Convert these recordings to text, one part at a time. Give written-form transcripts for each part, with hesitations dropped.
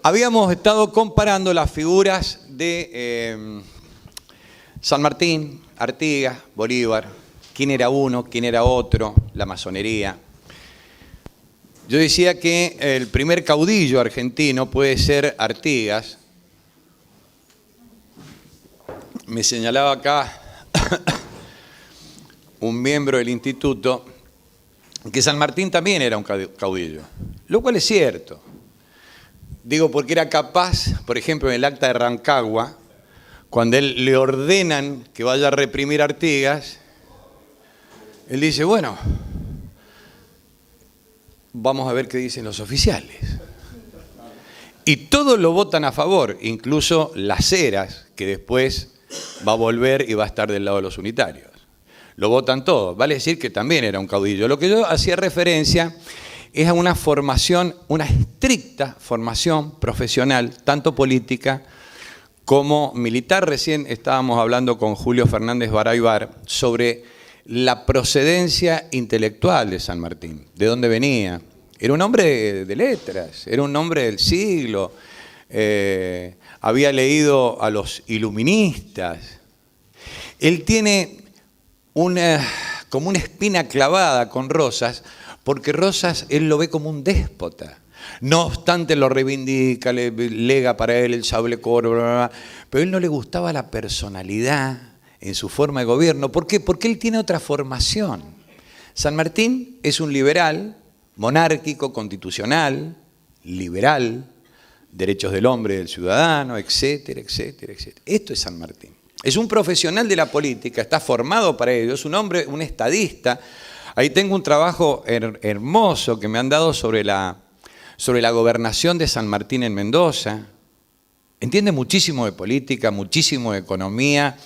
Habíamos estado comparando las figuras de San Martín, Artigas, Bolívar, quién era uno, quién era otro, la masonería. Yo decía que el primer caudillo argentino puede ser Artigas. Me señalaba acá un miembro del instituto que San Martín también era un caudillo, lo cual es cierto. Digo, porque era capaz, por ejemplo, en el acta de Rancagua, cuando él le ordenan que vaya a reprimir a Artigas, él dice, bueno, vamos a ver qué dicen los oficiales. Y todos lo votan a favor, incluso Las Heras, que después va a volver y va a estar del lado de los unitarios. Lo votan todos, vale decir que también era un caudillo. Lo que yo hacía referencia es a una formación, una estricta formación profesional, tanto política como militar. Recién estábamos hablando con Julio Fernández Baraybar sobre la procedencia intelectual de San Martín, de dónde venía. Era un hombre de letras, era un hombre del siglo, había leído a los iluministas. Él tiene como una espina clavada con Rosas, porque Rosas él lo ve como un déspota. No obstante lo reivindica, le lega para él el sable coro, bla, bla, bla, pero a él no le gustaba la personalidad en su forma de gobierno. ¿Por qué? Porque él tiene otra formación. San Martín es un liberal, monárquico, constitucional, liberal, derechos del hombre y del ciudadano, etcétera, etcétera, etcétera. Esto es San Martín. Es un profesional de la política, está formado para ello, es un hombre, un estadista. Ahí tengo un trabajo hermoso que me han dado sobre la gobernación de San Martín en Mendoza. Entiende muchísimo de política, muchísimo de economía.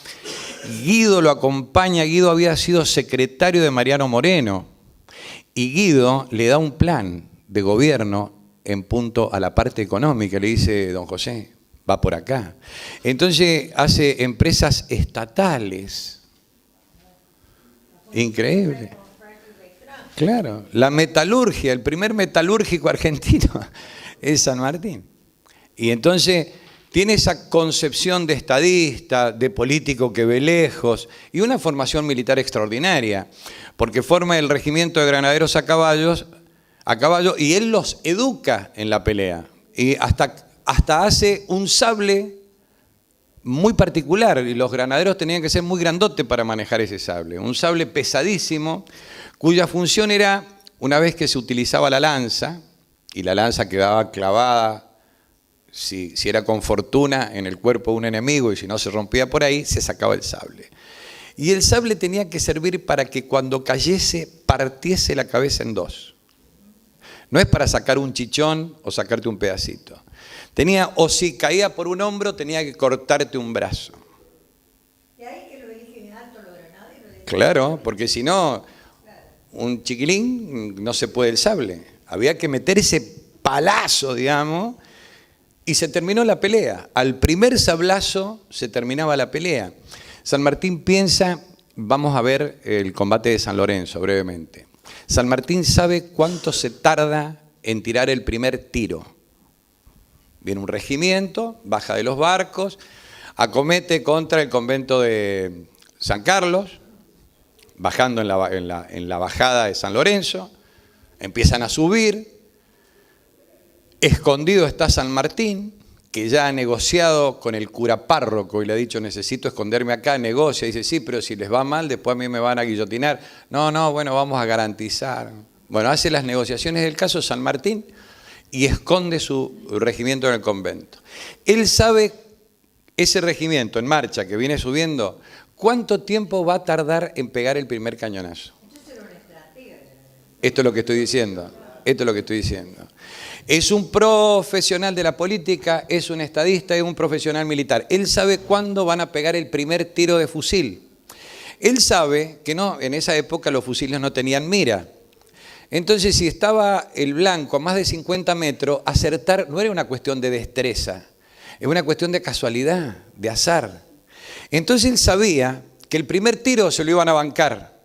Guido lo acompaña, Guido había sido secretario de Mariano Moreno. Y Guido le da un plan de gobierno en punto a la parte económica. Le dice, don José, va por acá. Entonces hace empresas estatales. Increíble. Claro, la metalurgia, el primer metalúrgico argentino es San Martín. Y entonces tiene esa concepción de estadista, de político que ve lejos y una formación militar extraordinaria, porque forma el regimiento de granaderos a caballo y él los educa en la pelea. Y hasta hace un sable muy particular y los granaderos tenían que ser muy grandotes para manejar ese sable. Un sable pesadísimo, cuya función era, una vez que se utilizaba la lanza, y la lanza quedaba clavada, si era con fortuna, en el cuerpo de un enemigo, y si no se rompía por ahí, se sacaba el sable. Y el sable tenía que servir para que cuando cayese, partiese la cabeza en dos. No es para sacar un chichón o sacarte un pedacito. O si caía por un hombro, tenía que cortarte un brazo. ¿Y ahí que lo eligen alto los granaderos? Claro, porque si no, un chiquilín no se puede el sable. Había que meter ese palazo, digamos, y se terminó la pelea. Al primer sablazo se terminaba la pelea. San Martín piensa, vamos a ver el combate de San Lorenzo brevemente. San Martín sabe cuánto se tarda en tirar el primer tiro. Viene un regimiento, baja de los barcos, acomete contra el convento de San Carlos, bajando en la bajada de San Lorenzo, empiezan a subir, escondido está San Martín, que ya ha negociado con el cura párroco y le ha dicho, necesito esconderme acá, negocia, y dice, sí, pero si les va mal, después a mí me van a guillotinar. No, bueno, vamos a garantizar. Bueno, hace las negociaciones del caso San Martín y esconde su regimiento en el convento. Él sabe, ese regimiento en marcha que viene subiendo, ¿cuánto tiempo va a tardar en pegar el primer cañonazo? Esto es lo que estoy diciendo. Es un profesional de la política, es un estadista, es un profesional militar. Él sabe cuándo van a pegar el primer tiro de fusil. Él sabe que no, en esa época los fusiles no tenían mira. Entonces, si estaba el blanco a más de 50 metros, acertar no era una cuestión de destreza, es una cuestión de casualidad, de azar. Entonces él sabía que el primer tiro se lo iban a bancar,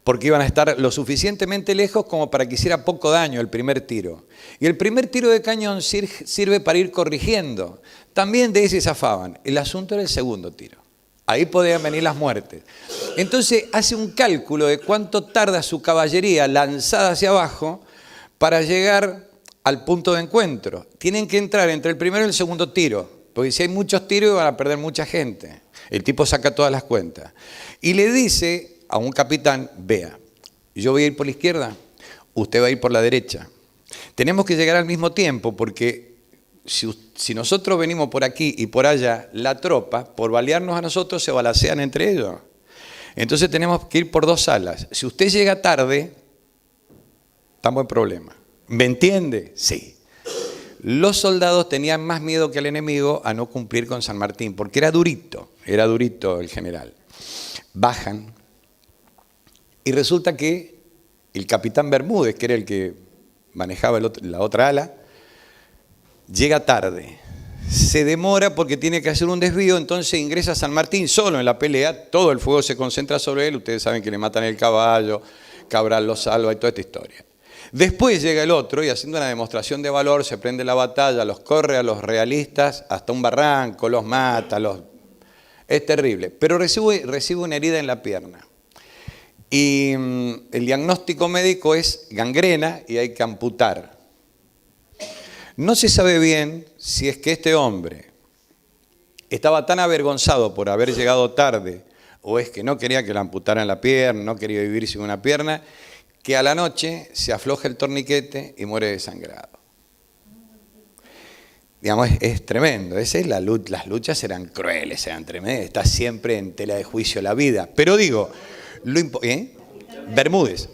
porque iban a estar lo suficientemente lejos como para que hiciera poco daño el primer tiro. Y el primer tiro de cañón sirve para ir corrigiendo. También de ese zafaban. El asunto era el segundo tiro. Ahí podían venir las muertes. Entonces hace un cálculo de cuánto tarda su caballería lanzada hacia abajo para llegar al punto de encuentro. Tienen que entrar entre el primero y el segundo tiro, porque si hay muchos tiros van a perder mucha gente. El tipo saca todas las cuentas. Y le dice a un capitán, vea, yo voy a ir por la izquierda, usted va a ir por la derecha. Tenemos que llegar al mismo tiempo porque si nosotros venimos por aquí y por allá, la tropa, por balearnos a nosotros, se balacean entre ellos. Entonces tenemos que ir por dos alas. Si usted llega tarde, estamos en problema. ¿Me entiende? Sí. Los soldados tenían más miedo que el enemigo a no cumplir con San Martín, porque era durito el general. Bajan y resulta que el capitán Bermúdez, que era el que manejaba la otra ala, llega tarde. Se demora porque tiene que hacer un desvío, entonces ingresa San Martín solo en la pelea, todo el fuego se concentra sobre él, ustedes saben que le matan el caballo, Cabral lo salva y toda esta historia. Después llega el otro y haciendo una demostración de valor se prende la batalla, los corre a los realistas hasta un barranco, los mata, es terrible. Pero recibe una herida en la pierna. Y el diagnóstico médico es gangrena y hay que amputar. No se sabe bien si es que este hombre estaba tan avergonzado por haber llegado tarde o es que no quería que le amputaran la pierna, no quería vivir sin una pierna, que a la noche se afloja el torniquete y muere desangrado. Digamos, es tremendo. Las luchas eran crueles, eran tremendas. Está siempre en tela de juicio la vida. Pero digo, Bermúdez.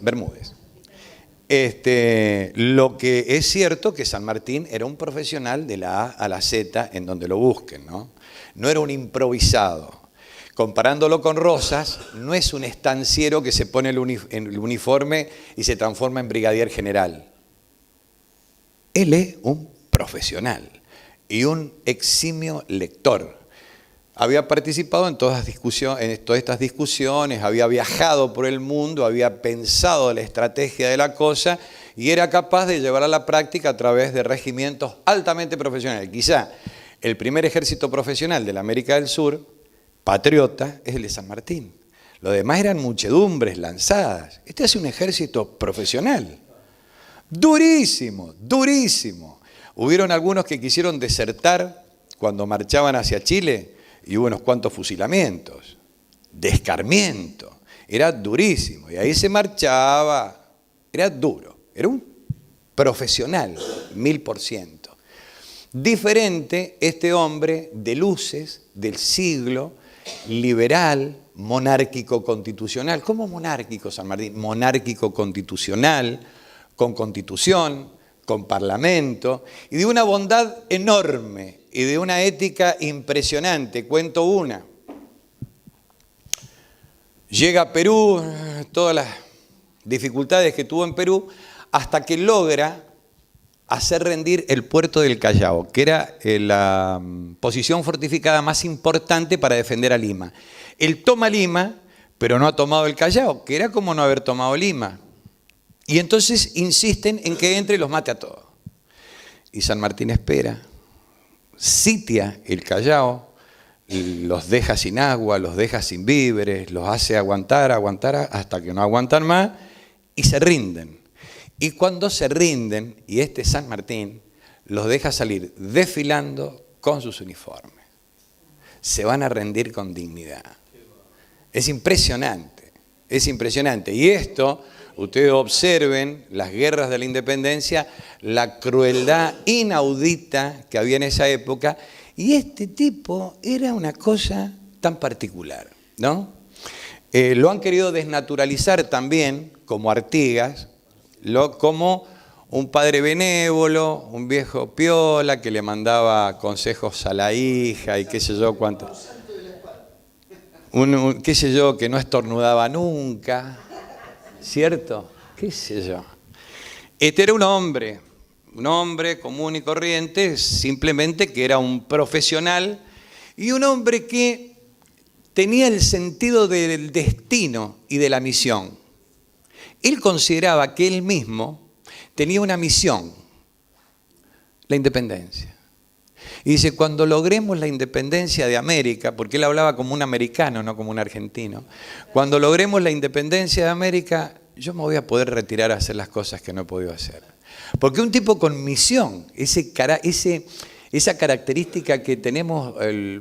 Lo que es cierto que San Martín era un profesional de la A a la Z en donde lo busquen, ¿no? No era un improvisado. Comparándolo con Rosas, no es un estanciero que se pone el uniforme y se transforma en brigadier general. Él es un profesional y un eximio lector. Había participado en todas estas discusiones, había viajado por el mundo, había pensado la estrategia de la cosa y era capaz de llevar a la práctica a través de regimientos altamente profesionales. Quizá el primer ejército profesional de la América del Sur, patriota, es el de San Martín. Los demás eran muchedumbres lanzadas. Este es un ejército profesional. Durísimo, durísimo. Hubieron algunos que quisieron desertar cuando marchaban hacia Chile y hubo unos cuantos fusilamientos, de escarmiento. Era durísimo. Y ahí se marchaba. Era duro. Era un profesional, 1000%. Diferente este hombre de luces del siglo, liberal, monárquico constitucional. ¿Cómo monárquico, San Martín? Monárquico constitucional, con constitución, con parlamento, y de una bondad enorme y de una ética impresionante. Cuento una. Llega a Perú, todas las dificultades que tuvo en Perú, hasta que logra hacer rendir el puerto del Callao, que era la posición fortificada más importante para defender a Lima. Él toma Lima, pero no ha tomado el Callao, que era como no haber tomado Lima. Y entonces insisten en que entre y los mate a todos. Y San Martín espera, sitia el Callao, los deja sin agua, los deja sin víveres, los hace aguantar hasta que no aguantan más y se rinden. Y cuando se rinden, y este San Martín los deja salir desfilando con sus uniformes. Se van a rendir con dignidad. Es impresionante, es impresionante. Y esto, ustedes observen las guerras de la independencia, la crueldad inaudita que había en esa época. Y este tipo era una cosa tan particular, ¿no? Lo han querido desnaturalizar también, como Artigas, como un padre benévolo, un viejo piola que le mandaba consejos a la hija y qué sé yo cuánto. Qué sé yo, que no estornudaba nunca, ¿cierto? Qué sé yo. Este era un hombre común y corriente, simplemente que era un profesional y un hombre que tenía el sentido del destino y de la misión. él consideraba que él mismo tenía una misión, la independencia. Y dice, cuando logremos la independencia de América, porque él hablaba como un americano, no como un argentino, cuando logremos la independencia de América, yo me voy a poder retirar a hacer las cosas que no he podido hacer. Porque un tipo con misión, esa característica que tenemos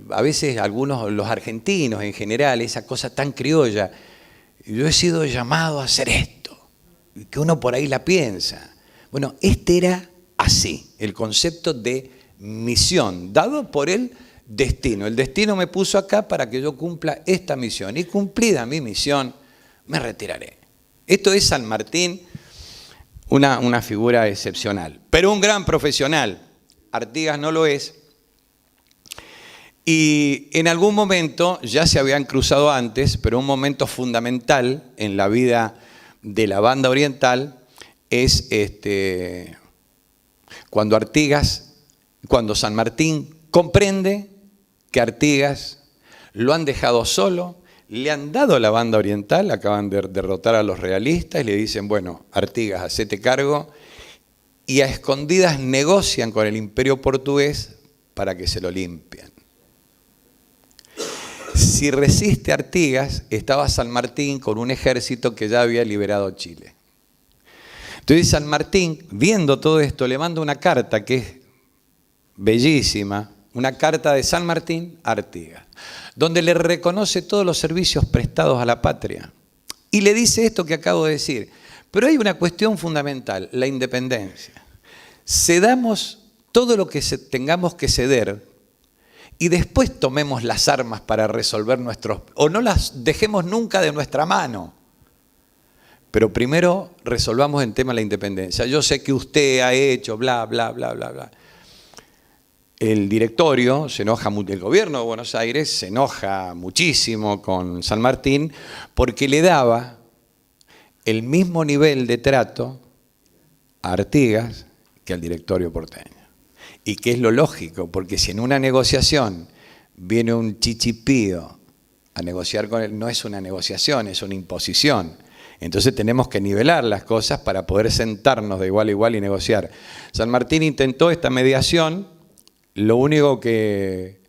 a veces algunos, los argentinos en general, esa cosa tan criolla, yo he sido llamado a hacer esto, que uno por ahí la piensa. Bueno, este era así, el concepto de misión, dado por el destino. El destino me puso acá para que yo cumpla esta misión, y cumplida mi misión, me retiraré. Esto es San Martín, una figura excepcional, pero un gran profesional. Artigas no lo es. Y en algún momento, ya se habían cruzado antes, pero un momento fundamental en la vida de la banda oriental es cuando San Martín comprende que Artigas lo han dejado solo, le han dado la banda oriental, acaban de derrotar a los realistas y le dicen, bueno, Artigas, hacete cargo, y a escondidas negocian con el imperio portugués para que se lo limpien. Si resiste Artigas, estaba San Martín con un ejército que ya había liberado Chile. Entonces San Martín, viendo todo esto, le manda una carta que es bellísima, una carta de San Martín a Artigas, donde le reconoce todos los servicios prestados a la patria. Y le dice esto que acabo de decir. Pero hay una cuestión fundamental, la independencia. Cedamos todo lo que tengamos que ceder y después tomemos las armas para resolver o no las dejemos nunca de nuestra mano. Pero primero resolvamos el tema de la independencia. Yo sé que usted ha hecho bla, bla, bla, bla, bla. El directorio se enoja, el gobierno de Buenos Aires se enoja muchísimo con San Martín porque le daba el mismo nivel de trato a Artigas que al directorio porteño. Y que es lo lógico, porque si en una negociación viene un chichipío a negociar con él, no es una negociación, es una imposición. Entonces tenemos que nivelar las cosas para poder sentarnos de igual a igual y negociar. San Martín intentó esta mediación, lo único que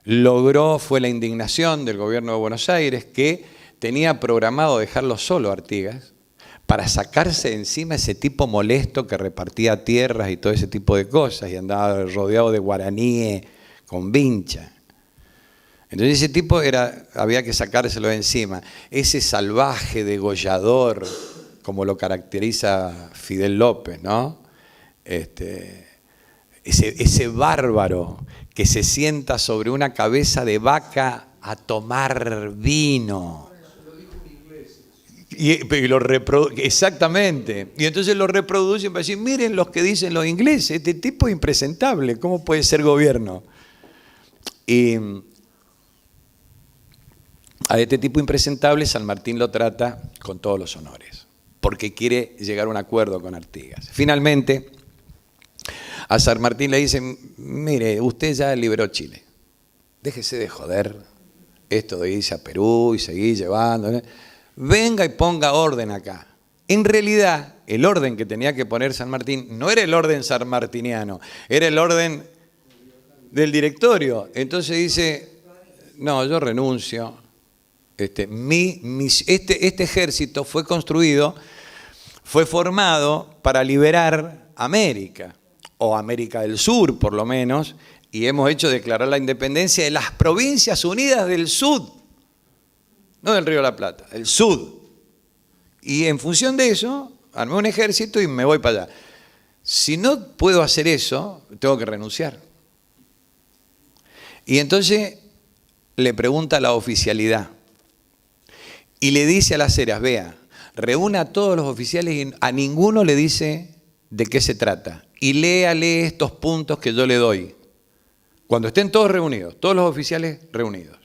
logró fue la indignación del gobierno de Buenos Aires, que tenía programado dejarlo solo a Artigas, para sacarse de encima ese tipo molesto que repartía tierras y todo ese tipo de cosas, y andaba rodeado de guaraníes con vincha. Entonces ese tipo había que sacárselo de encima. Ese salvaje degollador, como lo caracteriza Fidel López, ¿no? Ese bárbaro que se sienta sobre una cabeza de vaca a tomar vino. Y lo exactamente. Y entonces lo reproducen para decir, miren los que dicen los ingleses, este tipo es impresentable, ¿cómo puede ser gobierno? Y a este tipo impresentable San Martín lo trata con todos los honores, porque quiere llegar a un acuerdo con Artigas. Finalmente, a San Martín le dicen, mire, usted ya liberó Chile, déjese de joder esto de irse a Perú y seguir llevando, ¿no? Venga y ponga orden acá. En realidad, el orden que tenía que poner San Martín no era el orden sanmartiniano, era el orden del directorio. Entonces dice, no, yo renuncio. Este ejército fue construido, fue formado para liberar América, o América del Sur por lo menos, y hemos hecho declarar la independencia de las Provincias Unidas del Sud. No del Río de la Plata, el Sud. Y en función de eso, armé un ejército y me voy para allá. Si no puedo hacer eso, tengo que renunciar. Y entonces le pregunta a la oficialidad y le dice a las Heras, vea, reúna a todos los oficiales y a ninguno le dice de qué se trata. Y léale estos puntos que yo le doy. Cuando estén todos reunidos, todos los oficiales reunidos.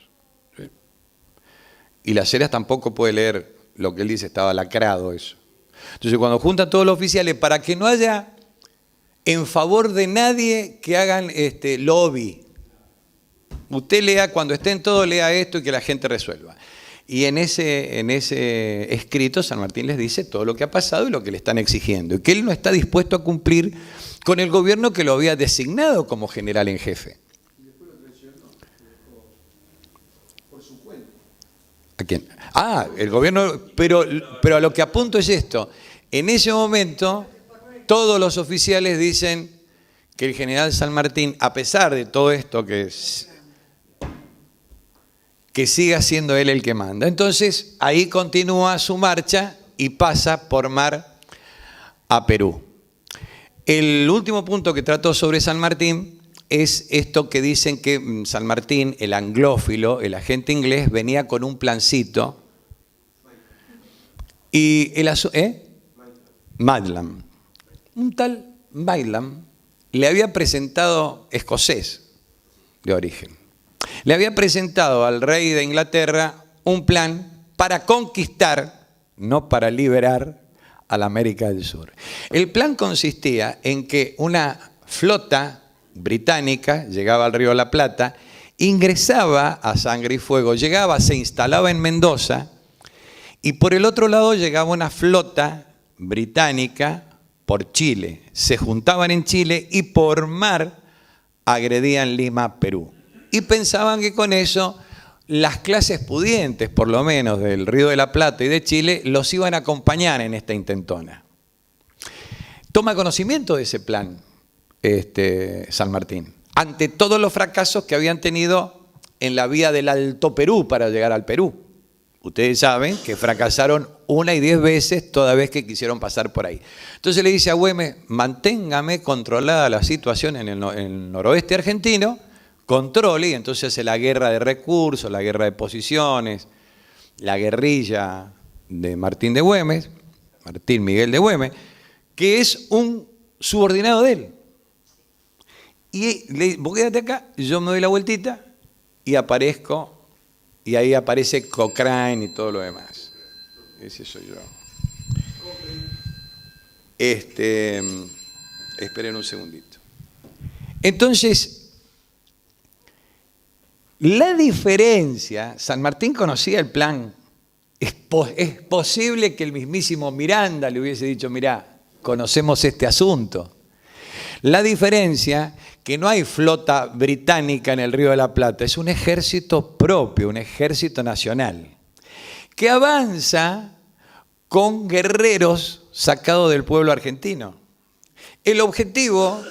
Y las Heras tampoco puede leer lo que él dice, estaba lacrado eso. Entonces cuando juntan todos los oficiales, para que no haya en favor de nadie que hagan lobby, usted lea, cuando estén todos, lea esto y que la gente resuelva. Y en ese escrito San Martín les dice todo lo que ha pasado y lo que le están exigiendo, y que él no está dispuesto a cumplir con el gobierno que lo había designado como general en jefe. ¿A quién? Ah, el gobierno, pero a lo que apunto es esto. En ese momento, todos los oficiales dicen que el general San Martín, a pesar de todo esto, que siga siendo él el que manda. Entonces, ahí continúa su marcha y pasa por mar a Perú. El último punto que trató sobre San Martín es esto que dicen que San Martín, el anglófilo, el agente inglés, venía con un plancito. Y Maitland. Un tal Maitland le había presentado, escocés de origen, le había presentado al rey de Inglaterra un plan para conquistar, no para liberar, a la América del Sur. El plan consistía en que una flota británica llegaba al río de la Plata, ingresaba a Sangre y Fuego, llegaba, se instalaba en Mendoza, y por el otro lado llegaba una flota británica por Chile. Se juntaban en Chile y por mar agredían Lima, Perú. Y pensaban que con eso las clases pudientes, por lo menos del Río de la Plata y de Chile, los iban a acompañar en esta intentona. Toma conocimiento de ese plan San Martín, ante todos los fracasos que habían tenido en la vía del Alto Perú para llegar al Perú. Ustedes saben que fracasaron 1 y 10 veces toda vez que quisieron pasar por ahí. Entonces le dice a Güemes, manténgame controlada la situación en el noroeste argentino, controle, y entonces hace la guerra de recursos, la guerra de posiciones, la guerrilla de Martín de Güemes, Martín Miguel de Güemes, que es un subordinado de él. Y le dice, vos quédate acá, yo me doy la vueltita y aparezco, y ahí aparece Cochrane y todo lo demás. Ese soy yo. Esperen un segundito. Entonces, la diferencia, San Martín conocía el plan. Es posible que el mismísimo Miranda le hubiese dicho, mirá, conocemos este asunto. La diferencia, que no hay flota británica en el Río de la Plata, es un ejército propio, un ejército nacional, que avanza con guerreros sacados del pueblo argentino. El objetivo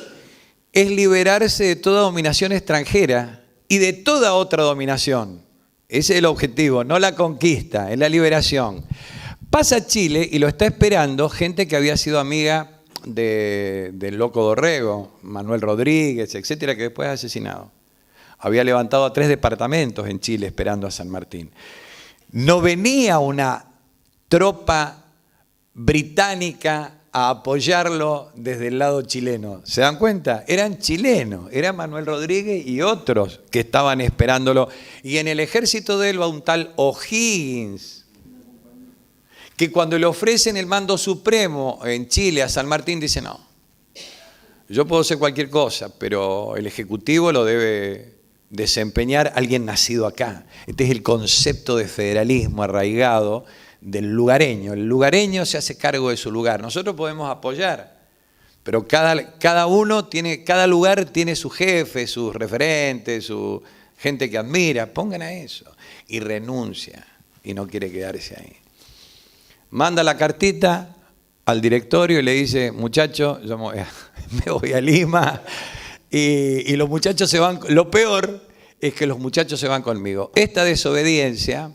es liberarse de toda dominación extranjera y de toda otra dominación. Ese es el objetivo, no la conquista, es la liberación. Pasa a Chile y lo está esperando gente que había sido amiga del loco Dorrego, Manuel Rodríguez, etcétera, que después es asesinado. Había levantado a 3 departamentos en Chile esperando a San Martín. No venía una tropa británica a apoyarlo desde el lado chileno. ¿Se dan cuenta? Eran chilenos, era Manuel Rodríguez y otros que estaban esperándolo. Y en el ejército de él va un tal O'Higgins, que cuando le ofrecen el mando supremo en Chile a San Martín dice, no, yo puedo hacer cualquier cosa, pero el ejecutivo lo debe desempeñar alguien nacido acá. Este es el concepto de federalismo arraigado del lugareño. El lugareño se hace cargo de su lugar. Nosotros podemos apoyar, pero cada lugar tiene su jefe, sus referentes, su gente que admira. Pongan a eso. Y renuncia y no quiere quedarse ahí. Manda la cartita al directorio y le dice, muchachos, yo me voy a Lima y los muchachos se van. Lo peor es que los muchachos se van conmigo. Esta desobediencia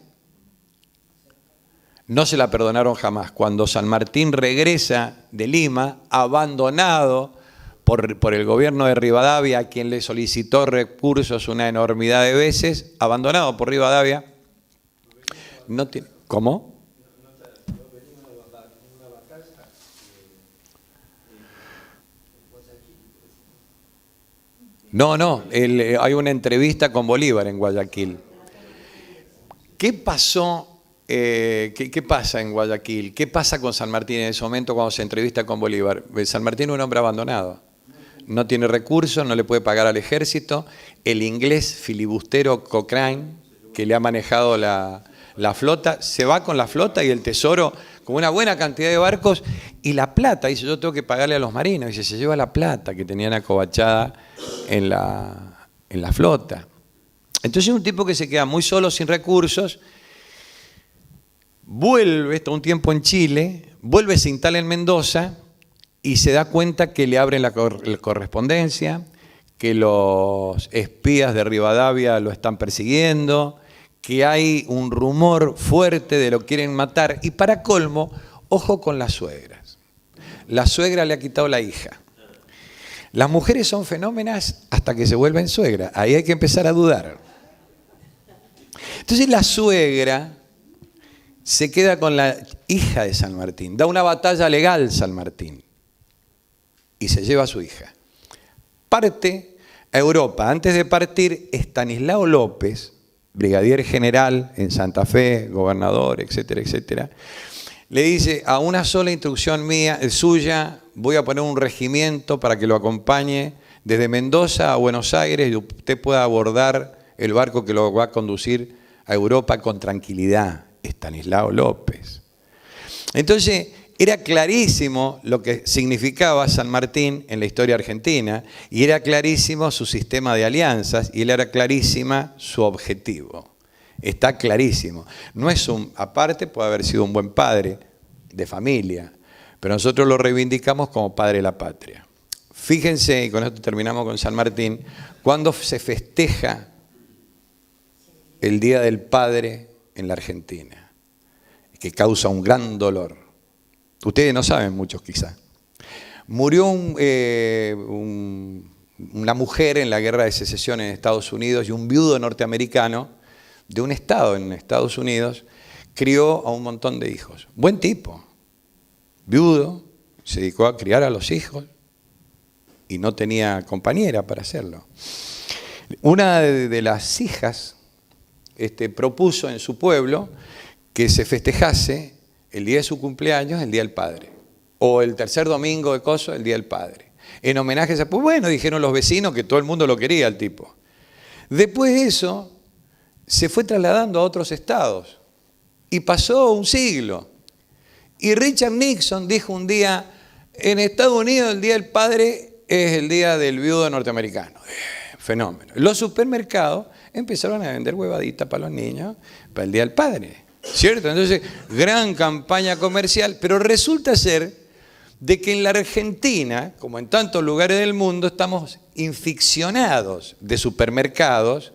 no se la perdonaron jamás. Cuando San Martín regresa de Lima, abandonado por el gobierno de Rivadavia, a quien le solicitó recursos una enormidad de veces, abandonado por Rivadavia, no tiene, ¿cómo? No, hay una entrevista con Bolívar en Guayaquil. ¿Qué pasó? ¿Qué pasa en Guayaquil? ¿Qué pasa con San Martín en ese momento cuando se entrevista con Bolívar? San Martín es un hombre abandonado. No tiene recursos, no le puede pagar al ejército. El inglés filibustero Cochrane, que le ha manejado la La flota, se va con la flota y el tesoro con una buena cantidad de barcos y la plata, dice, yo tengo que pagarle a los marinos, dice, se lleva la plata que tenían acobachada en la flota. Entonces es un tipo que se queda muy solo, sin recursos, vuelve, está un tiempo en Chile, vuelve, se instala en Mendoza y se da cuenta que le abren la correspondencia, que los espías de Rivadavia lo están persiguiendo, que hay un rumor fuerte de lo que quieren matar. Y para colmo, ojo con las suegras. La suegra le ha quitado la hija. Las mujeres son fenómenas hasta que se vuelven suegra. Ahí hay que empezar a dudar. Entonces la suegra se queda con la hija de San Martín. Da una batalla legal San Martín. Y se lleva a su hija. Parte a Europa. Antes de partir, Estanislao López, brigadier general en Santa Fe, gobernador, etcétera, etcétera, le dice, a una sola instrucción mía, suya, voy a poner un regimiento para que lo acompañe desde Mendoza a Buenos Aires y usted pueda abordar el barco que lo va a conducir a Europa con tranquilidad. Estanislao López. Entonces, era clarísimo lo que significaba San Martín en la historia argentina y era clarísimo su sistema de alianzas y era clarísima su objetivo. Está clarísimo. No es aparte puede haber sido un buen padre de familia, pero nosotros lo reivindicamos como padre de la patria. Fíjense, y con esto terminamos con San Martín, cuando se festeja el Día del Padre en la Argentina, que causa un gran dolor. Ustedes no saben muchos quizá. Murió una mujer en la guerra de secesión en Estados Unidos y un viudo norteamericano de un estado en Estados Unidos crió a un montón de hijos. Buen tipo, viudo, se dedicó a criar a los hijos y no tenía compañera para hacerlo. Una de las hijas propuso en su pueblo que se festejase el día de su cumpleaños, el Día del Padre. O el tercer domingo de coso, el Día del Padre. En homenaje a ese, pues bueno, dijeron los vecinos que todo el mundo lo quería al tipo. Después de eso, se fue trasladando a otros estados. Y pasó un siglo. Y Richard Nixon dijo un día, en Estados Unidos el Día del Padre es el Día del Viudo norteamericano. Fenómeno. Los supermercados empezaron a vender huevaditas para los niños para el Día del Padre. ¿Cierto? Entonces, gran campaña comercial, pero resulta ser de que en la Argentina, como en tantos lugares del mundo, estamos inficcionados de supermercados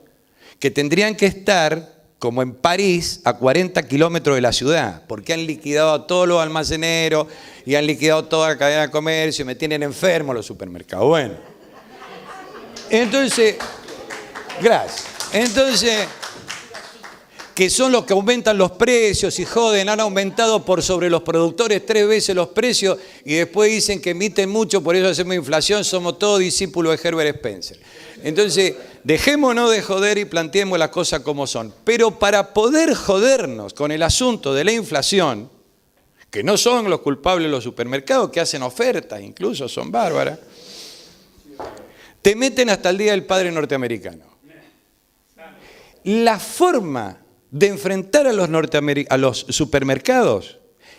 que tendrían que estar, como en París, a 40 kilómetros de la ciudad, porque han liquidado a todos los almaceneros y han liquidado toda la cadena de comercio, me tienen enfermo los supermercados. Bueno, entonces, gracias. Entonces, que son los que aumentan los precios y joden, han aumentado por sobre los productores 3 veces los precios y después dicen que emiten mucho, por eso hacemos inflación, somos todos discípulos de Herbert Spencer. Entonces, dejémonos de joder y planteemos las cosas como son. Pero para poder jodernos con el asunto de la inflación, que no son los culpables los supermercados, que hacen ofertas, incluso son bárbaras, te meten hasta el Día del Padre norteamericano. La forma de enfrentar a los supermercados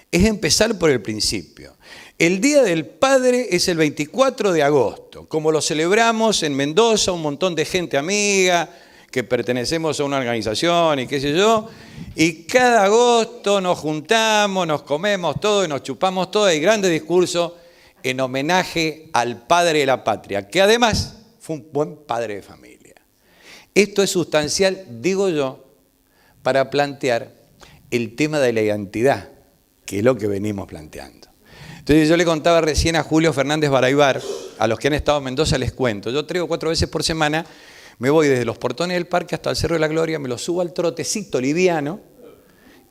es empezar por el principio. El Día del Padre es el 24 de agosto, como lo celebramos en Mendoza, un montón de gente amiga, que pertenecemos a una organización y qué sé yo, y cada agosto nos juntamos, nos comemos todo y nos chupamos todo, hay grandes discursos en homenaje al padre de la patria, que además fue un buen padre de familia. Esto es sustancial, digo yo, para plantear el tema de la identidad, que es lo que venimos planteando. Entonces yo le contaba recién a Julio Fernández Baraybar, a los que han estado en Mendoza les cuento, yo 3 o 4 veces por semana me voy desde los portones del parque hasta el Cerro de la Gloria, me lo subo al trotecito liviano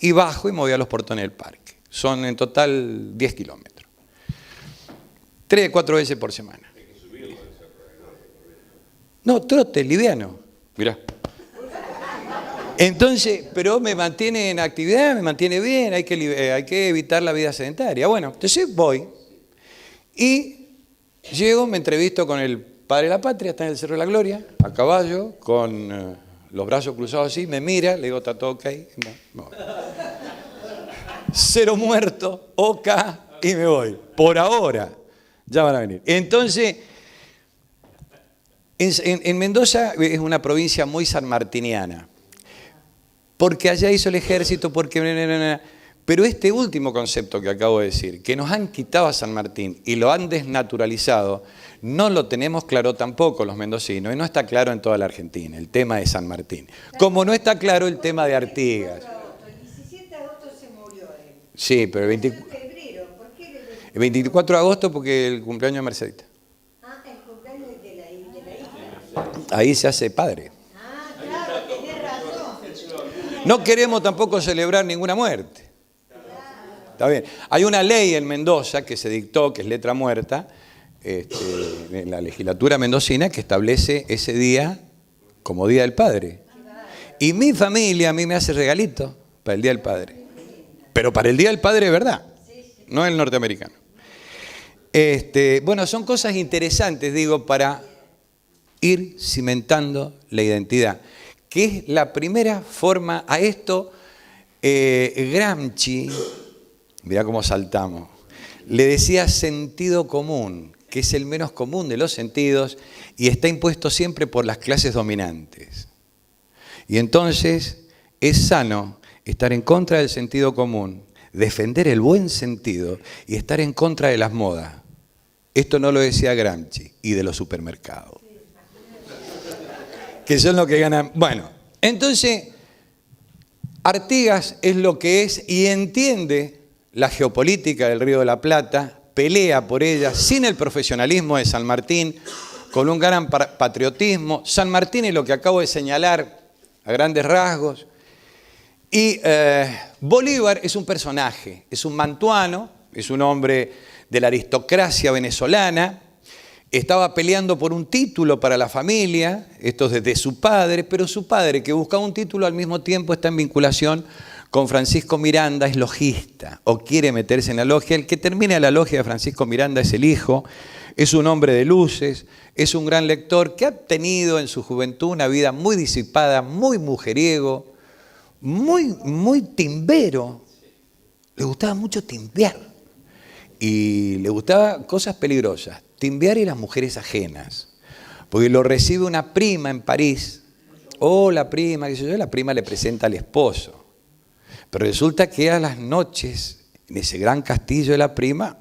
y bajo y me voy a los portones del parque. Son en total 10 kilómetros. 3 o 4 veces por semana. No, trote, liviano. Mirá. Entonces, pero me mantiene en actividad, me mantiene bien, hay que evitar la vida sedentaria. Bueno, entonces voy y llego, me entrevisto con el padre de la patria, está en el Cerro de la Gloria, a caballo, con los brazos cruzados así, me mira, le digo, ¿está todo ok? No. 0 muertos, ok, y me voy. Por ahora, ya van a venir. Entonces, en Mendoza es una provincia muy sanmartiniana, porque allá hizo el ejército, porque... Pero este último concepto que acabo de decir, que nos han quitado a San Martín y lo han desnaturalizado, no lo tenemos claro tampoco los mendocinos, y no está claro en toda la Argentina, el tema de San Martín. Como no está claro el tema de Artigas. El 17 de agosto se murió él. Sí, pero En febrero, ¿por qué el 24 de agosto porque el cumpleaños de Mercedita. Ah, el cumpleaños de la hija. Ahí se hace padre. Ah, claro, tenés razón. No queremos tampoco celebrar ninguna muerte. Está bien. Hay una ley en Mendoza que se dictó, que es letra muerta, en la legislatura mendocina, que establece ese día como Día del Padre. Y mi familia a mí me hace regalito para el Día del Padre. Pero para el Día del Padre de verdad, no el norteamericano. Bueno, son cosas interesantes, digo, para ir cimentando la identidad, que es la primera forma a esto. Gramsci, mirá cómo saltamos, le decía sentido común, que es el menos común de los sentidos y está impuesto siempre por las clases dominantes. Y entonces es sano estar en contra del sentido común, defender el buen sentido y estar en contra de las modas. Esto no lo decía Gramsci, y de los supermercados, que son los que ganan. Bueno, entonces Artigas es lo que es y entiende la geopolítica del Río de la Plata, pelea por ella sin el profesionalismo de San Martín, con un gran patriotismo. San Martín es lo que acabo de señalar a grandes rasgos. Y Bolívar es un personaje, es un mantuano, es un hombre de la aristocracia venezolana, estaba peleando por un título para la familia, esto desde su padre, pero su padre, que buscaba un título, al mismo tiempo está en vinculación con Francisco Miranda, es logista o quiere meterse en la logia. El que termina la logia de Francisco Miranda es el hijo, es un hombre de luces, es un gran lector que ha tenido en su juventud una vida muy disipada, muy mujeriego, muy timbero. Le gustaba mucho timbear y le gustaban cosas peligrosas, timbear y las mujeres ajenas, porque lo recibe una prima en París. La prima, qué sé yo, la prima le presenta al esposo. Pero resulta que a las noches, en ese gran castillo de la prima,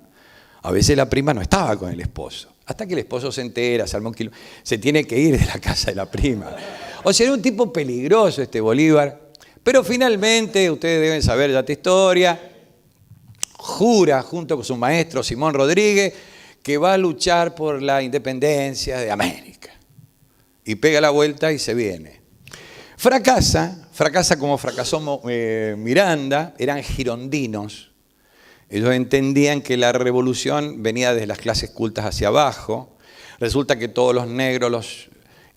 a veces la prima no estaba con el esposo. Hasta que el esposo se entera, se tiene que ir de la casa de la prima. O sea, era un tipo peligroso este Bolívar. Pero finalmente, ustedes deben saber ya esta historia, jura junto con su maestro Simón Rodríguez que va a luchar por la independencia de América. Y pega la vuelta y se viene. Fracasa como fracasó Miranda, eran girondinos. Ellos entendían que la revolución venía desde las clases cultas hacia abajo. Resulta que todos los negros,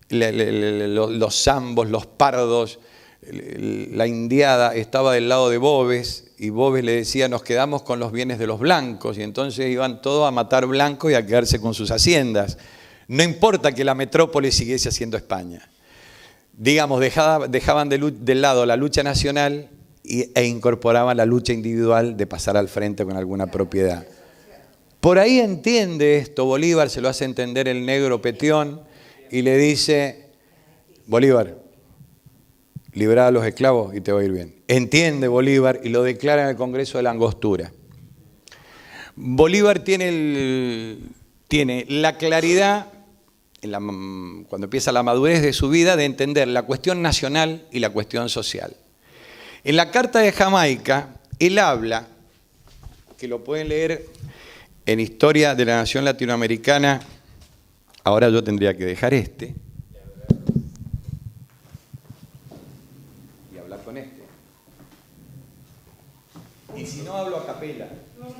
los zambos, los pardos, la indiada estaba del lado de Boves, y Boves le decía, nos quedamos con los bienes de los blancos, y entonces iban todos a matar blancos y a quedarse con sus haciendas. No importa que la metrópoli siguiese siendo España. Digamos, dejaban del lado la lucha nacional e incorporaban la lucha individual de pasar al frente con alguna propiedad. Por ahí entiende esto Bolívar, se lo hace entender el negro Petión y le dice, Bolívar, libera a los esclavos y te va a ir bien. Entiende Bolívar y lo declara en el Congreso de la Angostura. Bolívar tiene la claridad, cuando empieza la madurez de su vida, de entender la cuestión nacional y la cuestión social. En la Carta de Jamaica, él habla, que lo pueden leer en Historia de la Nación Latinoamericana, ahora yo tendría que dejar y hablar con este. Y si no, hablo a capela.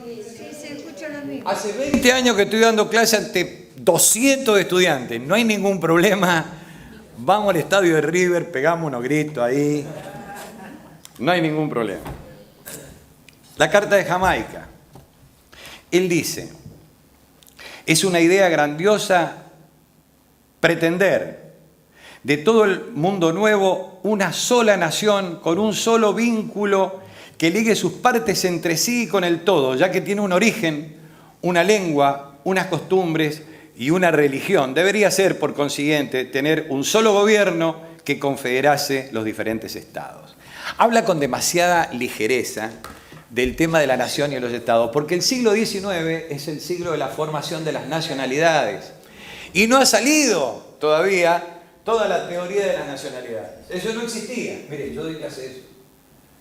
Sí, se escucha lo mismo. Hace 20 años que estoy dando clase ante 200 estudiantes, no hay ningún problema. Vamos al estadio de River, pegamos unos gritos ahí. No hay ningún problema. La Carta de Jamaica. Él dice, es una idea grandiosa pretender de todo el mundo nuevo, una sola nación con un solo vínculo que ligue sus partes entre sí y con el todo, ya que tiene un origen, una lengua, unas costumbres y una religión. Debería ser, por consiguiente, tener un solo gobierno que confederase los diferentes estados. Habla con demasiada ligereza del tema de la nación y de los estados, porque el siglo XIX es el siglo de la formación de las nacionalidades. Y no ha salido todavía toda la teoría de las nacionalidades. Eso no existía. Mire, yo doy clase de eso.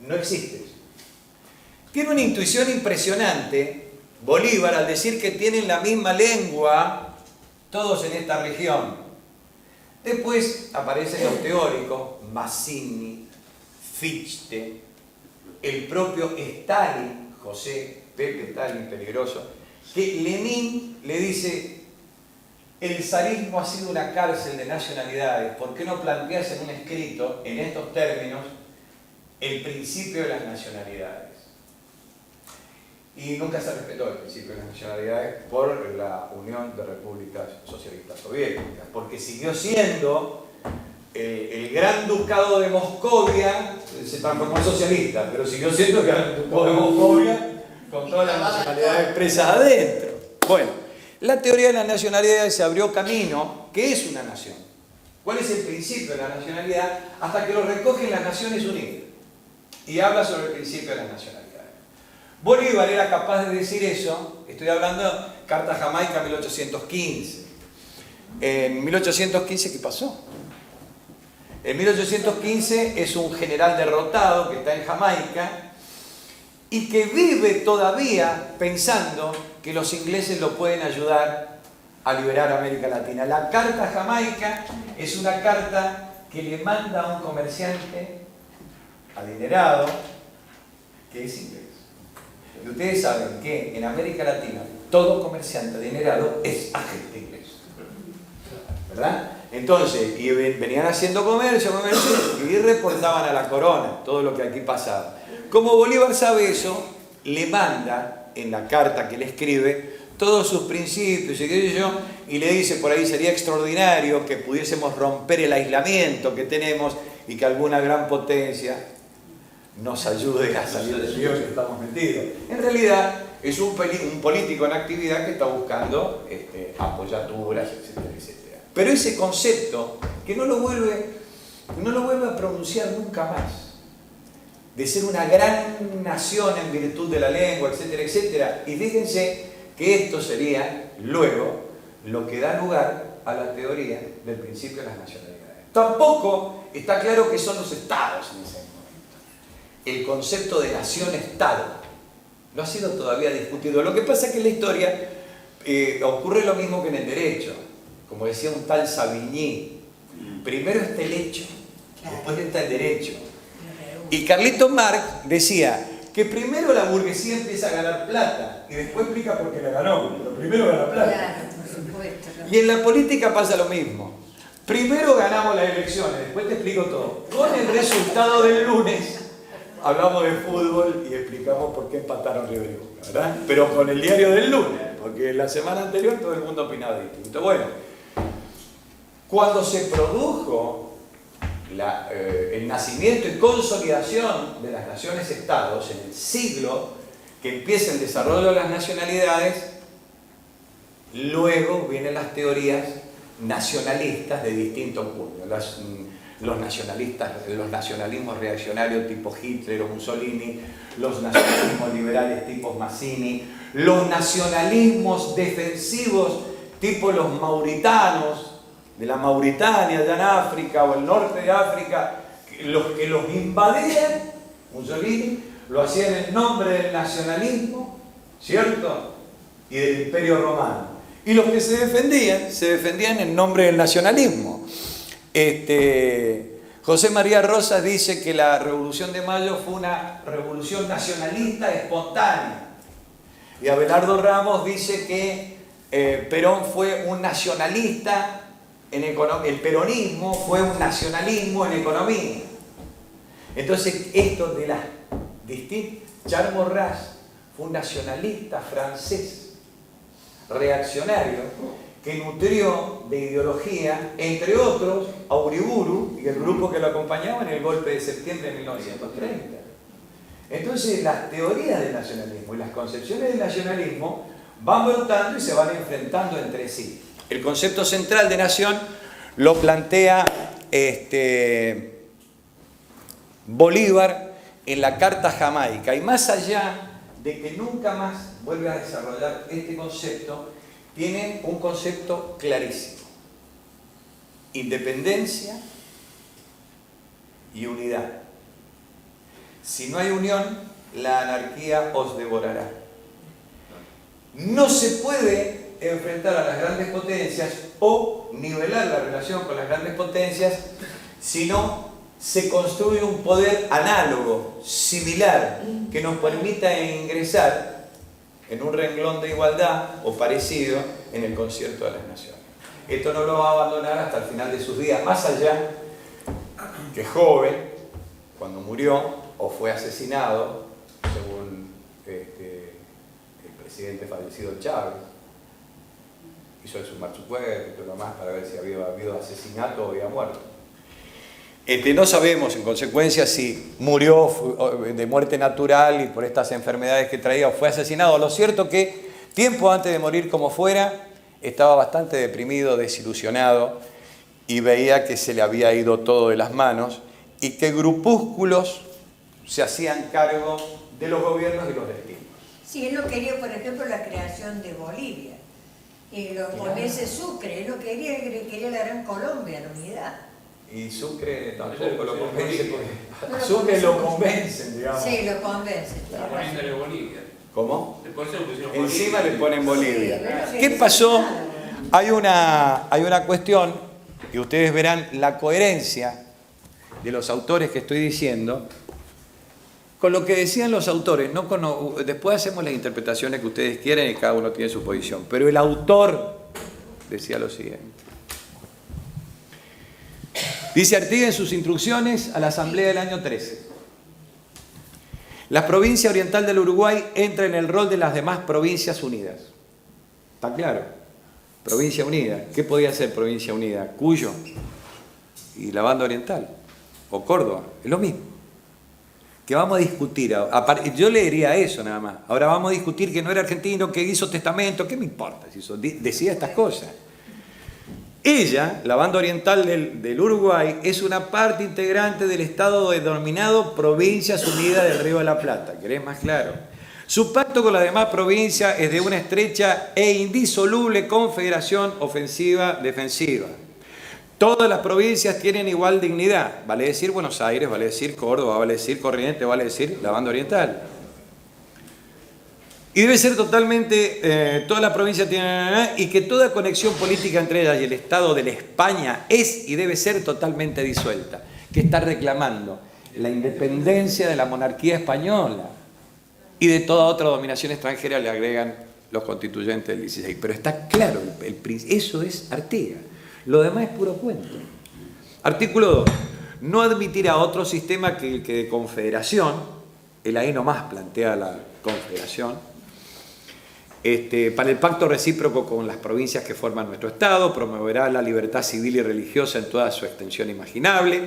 No existe eso. Tiene una intuición impresionante Bolívar al decir que tienen la misma lengua todos en esta región. Después aparecen los teóricos, Mazzini, Fichte, el propio Stalin, José Pepe Stalin, peligroso, que Lenin le dice: el zarismo ha sido una cárcel de nacionalidades, ¿por qué no planteas en un escrito, en estos términos, el principio de las nacionalidades? Y nunca se respetó el principio de las nacionalidades por la Unión de Repúblicas Socialistas Soviéticas, porque siguió siendo el Gran Ducado de Moscovia, se transformó en socialista, pero siguió siendo el Gran Ducado de Moscovia con todas las nacionalidades expresas adentro. Bueno, la teoría de las nacionalidades se abrió camino. ¿Qué es una nación? ¿Cuál es el principio de la nacionalidad? Hasta que lo recogen las Naciones Unidas y habla sobre el principio de las nacionalidades. Bolívar era capaz de decir eso. Estoy hablando de Carta Jamaica 1815. En 1815, ¿qué pasó? En 1815 es un general derrotado que está en Jamaica y que vive todavía pensando que los ingleses lo pueden ayudar a liberar a América Latina. La Carta Jamaica es una carta que le manda a un comerciante adinerado que es inglés. Y ustedes saben que en América Latina todo comerciante adinerado es agente inglés, ¿verdad? Entonces, y venían haciendo comercio, y reportaban a la corona todo lo que aquí pasaba. Como Bolívar sabe eso, le manda en la carta que le escribe todos sus principios y qué sé yo, y le dice: por ahí sería extraordinario que pudiésemos romper el aislamiento que tenemos y que alguna gran potencia nos ayude a salir del lío que estamos metidos. En realidad es un político en actividad que está buscando apoyaturas, etcétera, etcétera. Pero ese concepto, que no lo vuelve a pronunciar nunca más, de ser una gran nación en virtud de la lengua, etcétera, etcétera. Y fíjense que esto sería luego lo que da lugar a la teoría del principio de las nacionalidades. Tampoco está claro qué son los estados en ese momento. El concepto de nación-estado no ha sido todavía discutido. Lo que pasa es que en la historia ocurre lo mismo que en el derecho. Como decía un tal Savigny, primero está el hecho, después está el derecho. Y Carlitos Marx decía que primero la burguesía empieza a ganar plata y después explica por qué la ganó, pero primero gana plata. Claro, por supuesto. Y en la política pasa lo mismo. Primero ganamos las elecciones, después te explico todo. Con el resultado del lunes hablamos de fútbol y explicamos por qué empataron River y Boca, ¿verdad? Pero con el diario del lunes, porque la semana anterior todo el mundo opinaba distinto. Bueno, cuando se produjo el nacimiento y consolidación de las naciones-estados, en el siglo que empieza el desarrollo de las nacionalidades, luego vienen las teorías nacionalistas de distintos puntos. Los nacionalismos reaccionarios tipo Hitler o Mussolini, los nacionalismos liberales tipo Mazzini, los nacionalismos defensivos tipo los mauritanos, de la Mauritania, allá en África, o el norte de África, los que los invadían, Mussolini, lo hacían en nombre del nacionalismo, ¿cierto? Y del Imperio Romano. Y los que se defendían en nombre del nacionalismo. José María Rosas dice que la Revolución de Mayo fue una revolución nacionalista espontánea. Y Abelardo Ramos dice que Perón fue un nacionalista en economía. El peronismo fue un nacionalismo en economía. Entonces, esto de las distintas... Charles Maurras fue un nacionalista francés reaccionario que nutrió de ideología, entre otros, a Uriburu y el grupo que lo acompañaba en el golpe de septiembre de 1930. Entonces, las teorías del nacionalismo y las concepciones del nacionalismo van brotando y se van enfrentando entre sí. El concepto central de nación lo plantea Bolívar en la Carta Jamaica, y más allá de que nunca más vuelve a desarrollar este concepto, tiene un concepto clarísimo: independencia y unidad. Si no hay unión, la anarquía os devorará. No se puede enfrentar a las grandes potencias o nivelar la relación con las grandes potencias si no se construye un poder análogo, similar, que nos permita ingresar en un renglón de igualdad o parecido en el concierto de las naciones. Esto no lo va a abandonar hasta el final de sus días, más allá que joven, cuando murió o fue asesinado, según el presidente fallecido Chávez, hizo sumar su cuerpo y todo lo más para ver si había habido asesinato o había muerto. No sabemos, en consecuencia, si murió de muerte natural y por estas enfermedades que traía o fue asesinado. Lo cierto es que, tiempo antes de morir como fuera, estaba bastante deprimido, desilusionado, y veía que se le había ido todo de las manos y que grupúsculos se hacían cargo de los gobiernos y los destinos. Sí, él no quería, por ejemplo, la creación de Bolivia. Los bolivianos Sucre, él no quería, él quería la Gran Colombia, la unidad. Y Sucre tampoco lo convence, porque Sucre lo convencen, digamos. Sí, lo convencen. Poniéndole Bolivia. ¿Cómo? Después se lo pusieron Encima Bolivia. le ponen Bolivia. Sí, ¿Qué pasó? Hay una cuestión que ustedes verán la coherencia de los autores que estoy diciendo con lo que decían los autores. Después hacemos las interpretaciones que ustedes quieren y cada uno tiene su posición. Pero el autor decía lo siguiente. Dice Artigas en sus instrucciones a la Asamblea del año 13. La provincia oriental del Uruguay entra en el rol de las demás provincias unidas. ¿Está claro? Provincia unida. ¿Qué podía ser provincia unida? Cuyo y la banda oriental. O Córdoba. Es lo mismo. Que vamos a discutir. Yo leería eso nada más. Ahora vamos a discutir que no era argentino, que hizo testamento. ¿Qué me importa si decía estas cosas? Ella, la banda oriental del Uruguay, es una parte integrante del Estado denominado Provincias Unidas del Río de la Plata. ¿Querés más claro? Su pacto con las demás provincias es de una estrecha e indisoluble confederación ofensiva-defensiva. Todas las provincias tienen igual dignidad. Vale decir Buenos Aires, vale decir Córdoba, vale decir Corrientes, vale decir la banda oriental. Y debe ser totalmente, todas las provincias tienen, y que toda conexión política entre ellas y el Estado de la España es y debe ser totalmente disuelta. ¿Qué está reclamando? La independencia de la monarquía española y de toda otra dominación extranjera, le agregan los constituyentes del 16. Pero está claro, eso es Artigas. Lo demás es puro cuento. Artículo 2. No admitirá otro sistema que el que de confederación, él ahí nomás plantea la confederación, para el pacto recíproco con las provincias que forman nuestro Estado, promoverá la libertad civil y religiosa en toda su extensión imaginable.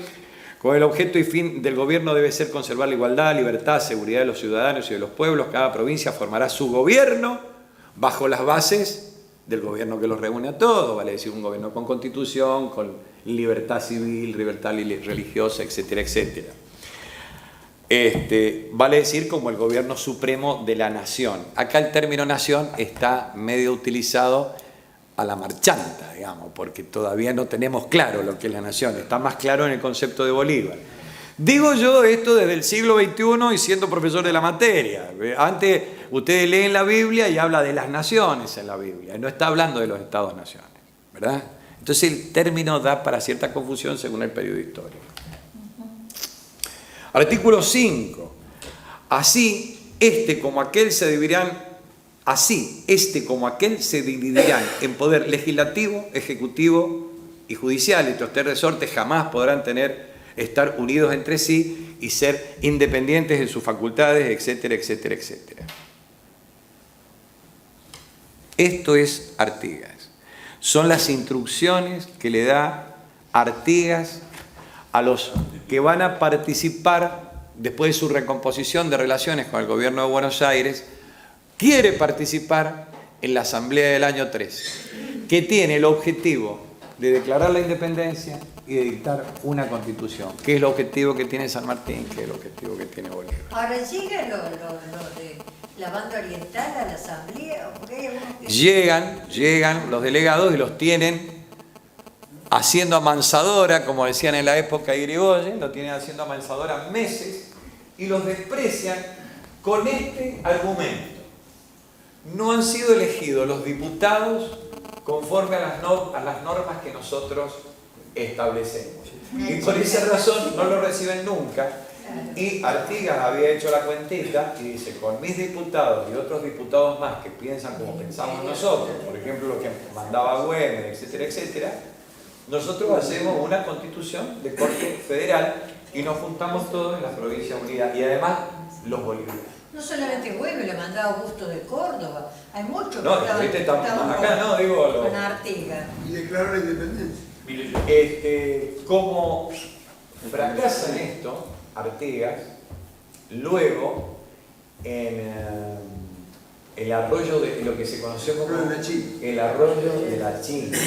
Con el objeto y fin del gobierno debe ser conservar la igualdad, libertad, seguridad de los ciudadanos y de los pueblos. Cada provincia formará su gobierno bajo las bases del gobierno que los reúne a todos, vale decir un gobierno con constitución, con libertad civil, libertad religiosa, etcétera, etcétera. Vale decir como el gobierno supremo de la nación. Acá el término nación está medio utilizado a la marchanta, digamos, porque todavía no tenemos claro lo que es la nación. Está más claro en el concepto de Bolívar. Digo yo esto desde el siglo XXI y siendo profesor de la materia. Antes ustedes leen la Biblia y habla de las naciones en la Biblia, no está hablando de los estados-naciones, ¿verdad? Entonces el término da para cierta confusión según el periodo histórico. Artículo 5. Así, como aquel se dividirán en poder legislativo, ejecutivo y judicial. Estos tres resortes jamás podrán estar unidos entre sí y ser independientes en sus facultades, etcétera, etcétera, etcétera. Esto es Artigas. son las instrucciones que le da Artigas a los que van a participar después de su recomposición de relaciones con el gobierno de Buenos Aires. Quiere participar en la Asamblea del año 13, que tiene el objetivo de declarar la independencia y de dictar una constitución, que es el objetivo que tiene San Martín, que es el objetivo que tiene Bolívar. Ahora llegan los de la banda oriental a la asamblea. Llegan los delegados y los tienen haciendo amansadora, como decían en la época de Irigoyen, lo tienen haciendo amansadora meses y los desprecian con este argumento. No han sido elegidos los diputados conforme a las normas que nosotros establecemos. Y por esa razón no lo reciben nunca. Y Artigas había hecho la cuentita y dice, con mis diputados y otros diputados más que piensan como pensamos nosotros, por ejemplo lo que mandaba Güemes, etcétera, etcétera, nosotros hacemos una constitución de corte federal y nos juntamos todos en la provincia unida y además los bolivianos. No solamente Güemes, le mandaba Augusto de Córdoba, hay muchos no, que estamos acá, no, digo con Artigas. Y declaró la independencia. Como fracasa en esto Artigas, luego en el arroyo de lo que se conoció como el arroyo de la China.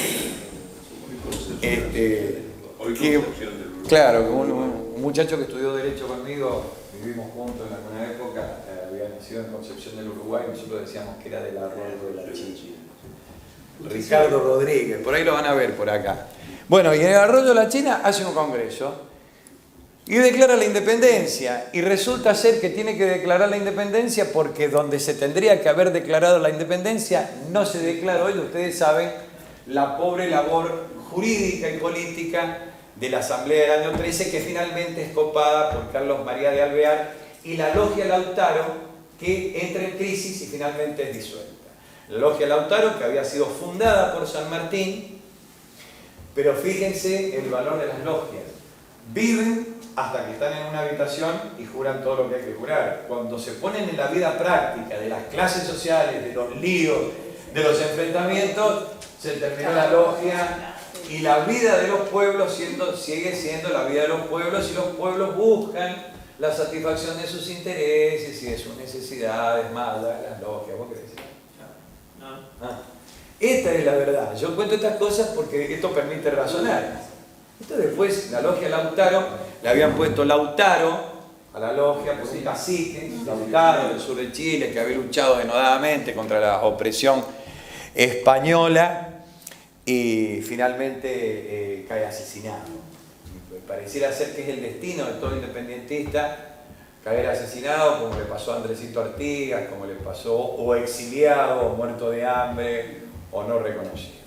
Claro, un muchacho que estudió Derecho conmigo, vivimos juntos en alguna época, había nacido en Concepción del Uruguay, nosotros decíamos que era del arroyo de la China. Ricardo Rodríguez, por ahí lo van a ver por acá. Bueno, y en el arroyo de la China hace un congreso y declara la independencia. Y resulta ser que tiene que declarar la independencia porque donde se tendría que haber declarado la independencia no se declaró. Y ustedes saben la pobre labor jurídica y política de la Asamblea del año 13, que finalmente es copada por Carlos María de Alvear y la Logia Lautaro, que entra en crisis y finalmente es disuelta. La Logia Lautaro, que había sido fundada por San Martín, pero fíjense el valor de las logias. Viven hasta que están en una habitación y juran todo lo que hay que jurar. Cuando se ponen en la vida práctica de las clases sociales, de los líos, de los enfrentamientos, se terminó la logia y la vida de los pueblos sigue siendo la vida de los pueblos y los pueblos buscan la satisfacción de sus intereses y de sus necesidades, más las logias. ¿Vos qué decís? Esta es la verdad. Yo cuento estas cosas porque esto permite razonar. Esto después, la Logia Lautaro, le habían puesto Lautaro a la logia por un cacique, Lautaro del sur de Chile, que había luchado denodadamente contra la opresión española y finalmente cae asesinado. Pareciera ser que es el destino de todo independentista caer asesinado, como le pasó a Andresito Artigas, como le pasó, o exiliado, o muerto de hambre, o no reconocido.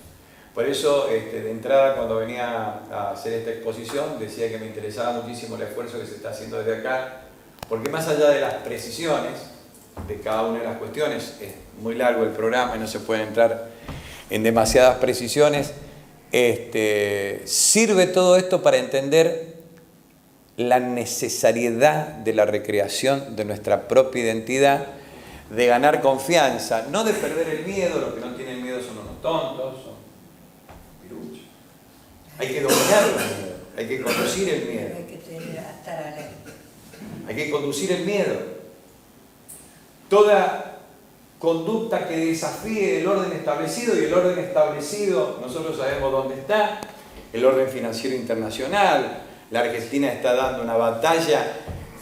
Por eso, de entrada, cuando venía a hacer esta exposición, decía que me interesaba muchísimo el esfuerzo que se está haciendo desde acá, porque más allá de las precisiones de cada una de las cuestiones, es muy largo el programa y no se puede entrar en demasiadas precisiones, sirve todo esto para entender la necesariedad de la recreación de nuestra propia identidad, de ganar confianza, no de perder el miedo. Los que no tienen miedo son unos tontos, son piruchos. Hay que dominar el miedo, hay que conducir el miedo. Hay que conducir el miedo. Toda conducta que desafíe el orden establecido, y el orden establecido nosotros sabemos dónde está, el orden financiero internacional. La Argentina está dando una batalla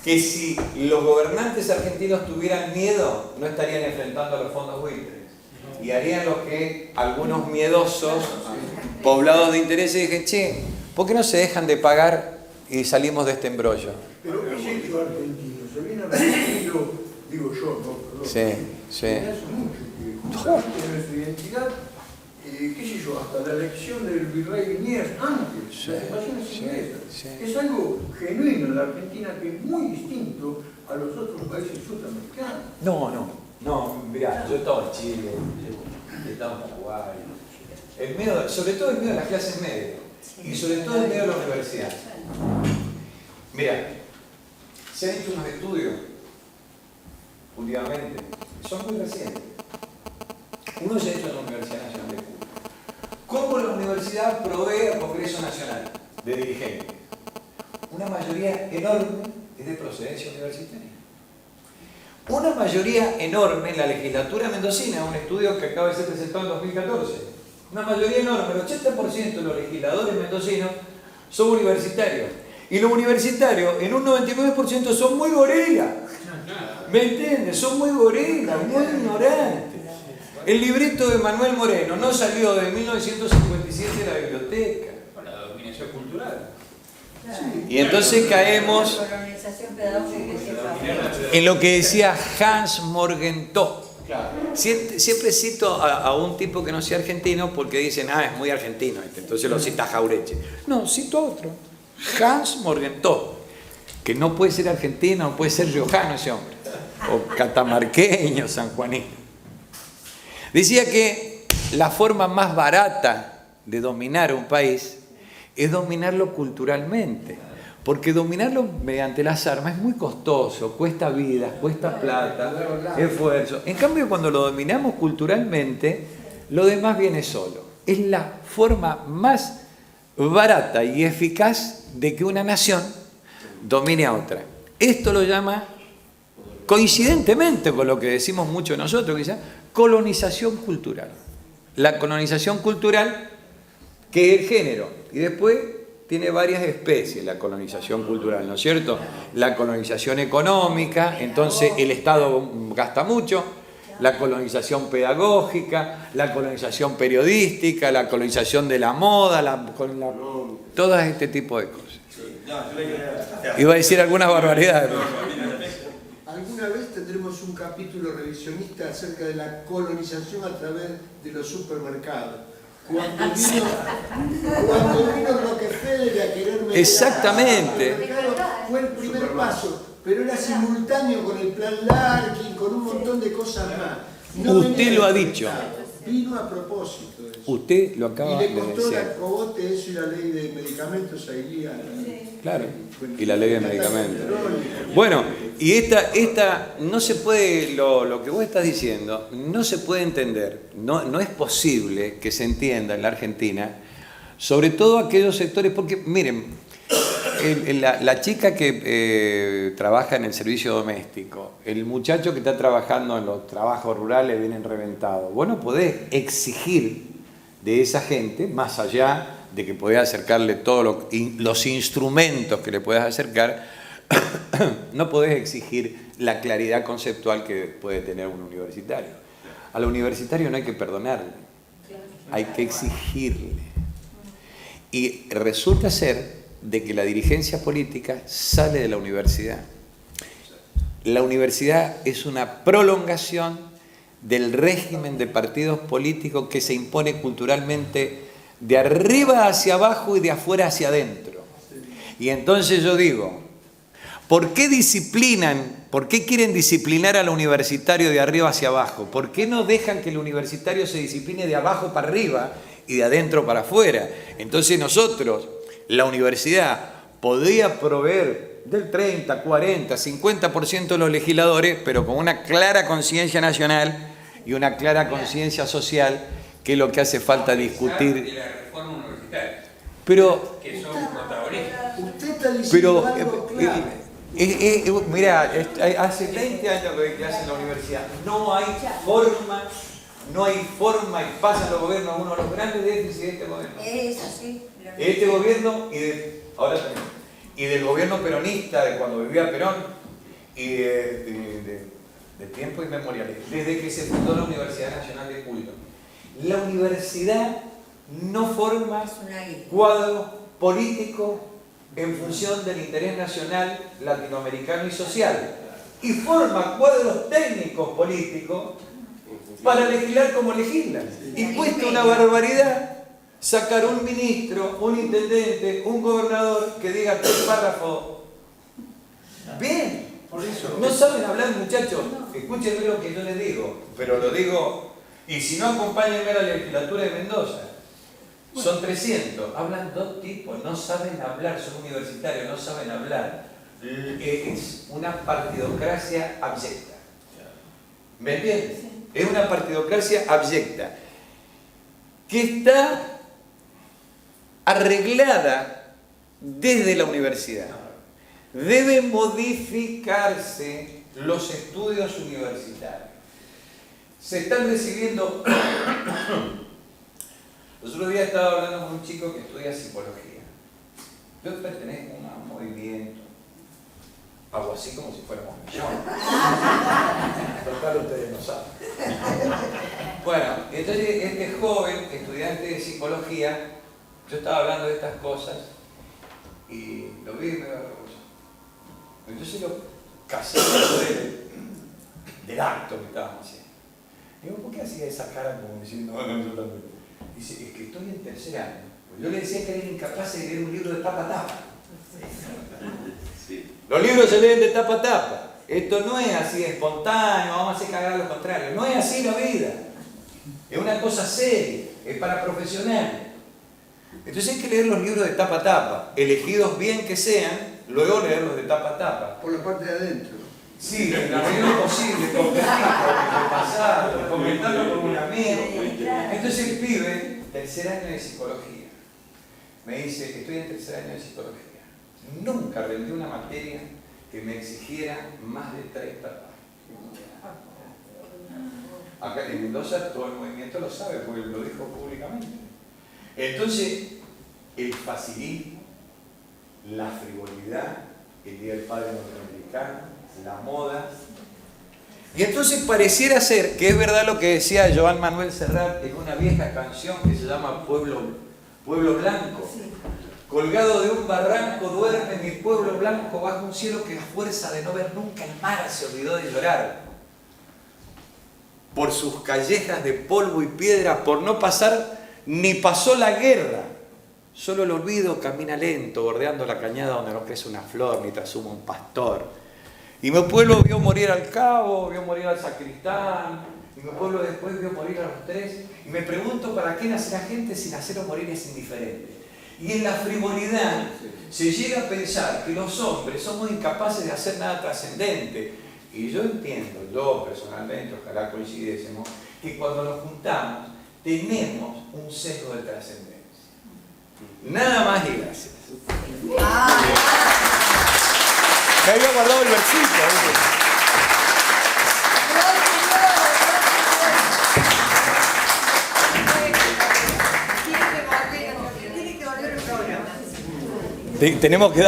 que si los gobernantes argentinos tuvieran miedo, no estarían enfrentando a los fondos buitres. Y harían lo que algunos miedosos, poblados de intereses, dicen, che, ¿por qué no se dejan de pagar y salimos de este embrollo? Pero ¿qué es hecho argentino? Se viene argentino, digo yo, ¿no? Sí. Hace mucho que justamente de nuestra identidad, qué sé yo, hasta la elección del virrey Liniers, antes, las invasiones inglesas. Es algo genuino en la Argentina que es muy distinto a los otros países sudamericanos. No, mirá, yo he estado en Chile, he estado en Paraguay. El miedo, sobre todo el miedo de las clases medias, y sobre todo el miedo de la universidad. Mirá, se han hecho unos estudios últimamente, son muy recientes. Uno se ha hecho en la Universidad Nacional de Cuba. ¿Cómo la universidad provee al Congreso Nacional de dirigentes? Una mayoría enorme es de procedencia universitaria. Una mayoría enorme en la legislatura mendocina, un estudio que acaba de ser presentado en 2014. Una mayoría enorme, el 80% de los legisladores mendocinos son universitarios. Y los universitarios, en un 99%, son muy gorilas. ¿Me entiendes? Son muy gorilas, muy ignorantes. El libreto de Manuel Moreno no salió de 1957 de la biblioteca. Para la dominación cultural. Y entonces caemos en lo que decía Hans Morgenthau. Siempre cito a un tipo que no sea argentino porque dicen, es muy argentino este, entonces lo cita Jaureche. No, cito a otro. Hans Morgenthau, que no puede ser argentino, no puede ser riojano ese hombre, o catamarqueño, sanjuanino. Decía que la forma más barata de dominar un país es dominarlo culturalmente, porque dominarlo mediante las armas es muy costoso, cuesta vidas, cuesta plata, esfuerzo. En cambio, cuando lo dominamos culturalmente, lo demás viene solo. Es la forma más barata y eficaz de que una nación domine a otra. Esto lo llama, coincidentemente con lo que decimos mucho nosotros, quizás, colonización cultural. La colonización cultural, que es el género, y después tiene varias especies la colonización cultural, ¿no es cierto? La colonización económica, entonces el Estado gasta mucho, la colonización pedagógica, la colonización periodística, la colonización de la moda, todo este tipo de cosas. Iba a decir algunas barbaridades. Alguna vez tendremos un capítulo revisionista acerca de la colonización a través de los supermercados. Cuando vino Rockefeller a querer meter exactamente. Fue el primer paso, pero era simultáneo con el plan Larkin, con un montón de cosas más. No usted lo ha dicho. Vino a propósito de eso. Usted lo acaba de decir. Y le costó decir. la cogote eso y la ley de medicamentos seguía. Claro, y la ley de medicamentos. Bueno, y esta no se puede, lo que vos estás diciendo, no se puede entender, no es posible que se entienda en la Argentina, sobre todo aquellos sectores, porque miren, la chica que trabaja en el servicio doméstico, el muchacho que está trabajando en los trabajos rurales vienen reventados, vos no podés exigir de esa gente, más allá de que podés acercarle todos los instrumentos que le puedas acercar, no podés exigir la claridad conceptual que puede tener un universitario. Al universitario no hay que perdonarle, hay que exigirle. Y resulta ser de que la dirigencia política sale de la universidad. La universidad es una prolongación del régimen de partidos políticos que se impone culturalmente de arriba hacia abajo y de afuera hacia adentro. Y entonces yo digo, ¿por qué quieren disciplinar al universitario de arriba hacia abajo? ¿Por qué no dejan que el universitario se discipline de abajo para arriba y de adentro para afuera? Entonces nosotros, la universidad, podría proveer del 30, 40, 50% de los legisladores, pero con una clara conciencia nacional y una clara conciencia social, que es lo que hace falta discutir. De la reforma universitaria. Pero, Que son protagonistas. Usted está diciendo algo claro. Mira, hace 20 años que hacen la universidad. No hay forma, y pasan los gobiernos, uno de los grandes déficits de este gobierno. Es así. Este gobierno y del gobierno peronista, de cuando vivía Perón, y de tiempos inmemoriales, desde que se fundó la Universidad Nacional de Cuyo. La universidad no forma cuadro político en función del interés nacional, latinoamericano y social, y forma cuadros técnicos políticos para legislar como legislan. Y cuesta una barbaridad sacar un ministro, un intendente, un gobernador que diga 3 párrafos. Bien, Por eso. no saben hablar, muchachos. Escúchenme lo que yo les digo, pero lo digo, y si no, acompáñenme a la legislatura de Mendoza. Son 300, hablan 2 tipos, no saben hablar, son universitarios, no saben hablar. Es una partidocracia abyecta. ¿Me entiendes? Es una partidocracia abyecta que está arreglada desde la universidad. Deben modificarse los estudios universitarios. Se están recibiendo... Los otros días estaba hablando con un chico que estudia psicología. Yo pertenezco a un movimiento, hago así como si fuéramos millones. Total, ustedes no saben. Bueno, entonces este joven, estudiante de psicología, yo estaba hablando de estas cosas y lo vi y me dio vergüenza. Entonces lo casé del acto que estábamos haciendo. Digo, ¿por qué hacía esa cara como diciendo, no, yo también? Dice, es que estoy en tercer año. Pues yo le decía que era incapaz de leer un libro de tapa a tapa. Sí. Los libros se leen de tapa a tapa. Esto no es así espontáneo, vamos a hacer cagar lo contrario. No es así la vida. Es una cosa seria, es para profesionales. Entonces hay que leer los libros de tapa a tapa, elegidos bien que sean, luego leerlos de tapa a tapa. Por la parte de adentro. Sí, en la medida de lo posible, competirlo, repasarlo, comentarlo con un amigo. Entonces el pibe, tercer año de psicología, me dice, estoy en tercer año de psicología. Nunca rendí una materia que me exigiera más de 30 páginas. Acá en Mendoza todo el movimiento lo sabe, porque lo dijo públicamente. Entonces, el facilismo, la frivolidad, el Día del Padre Norteamericano, la moda. Y entonces pareciera ser que es verdad lo que decía Joan Manuel Serrat en una vieja canción que se llama Pueblo Blanco. Colgado de un barranco duerme mi pueblo blanco bajo un cielo que a fuerza de no ver nunca el mar se olvidó de llorar. Por sus callejas de polvo y piedra, por no pasar ni pasó la guerra. Solo el olvido camina lento, bordeando la cañada donde no crece una flor ni trasuma un pastor. Y mi pueblo vio morir al cabo, vio morir al sacristán, y mi pueblo después vio morir a los tres. Y me pregunto, ¿para qué nace la gente si nacer o morir es indiferente? Y en la frivolidad se llega a pensar que los hombres somos incapaces de hacer nada trascendente. Y yo entiendo, yo personalmente, ojalá coincidiésemos, que cuando nos juntamos tenemos un sesgo de trascendencia. Nada más y gracias. Me había guardado el versito. Tiene que volver el programa. Tenemos que dar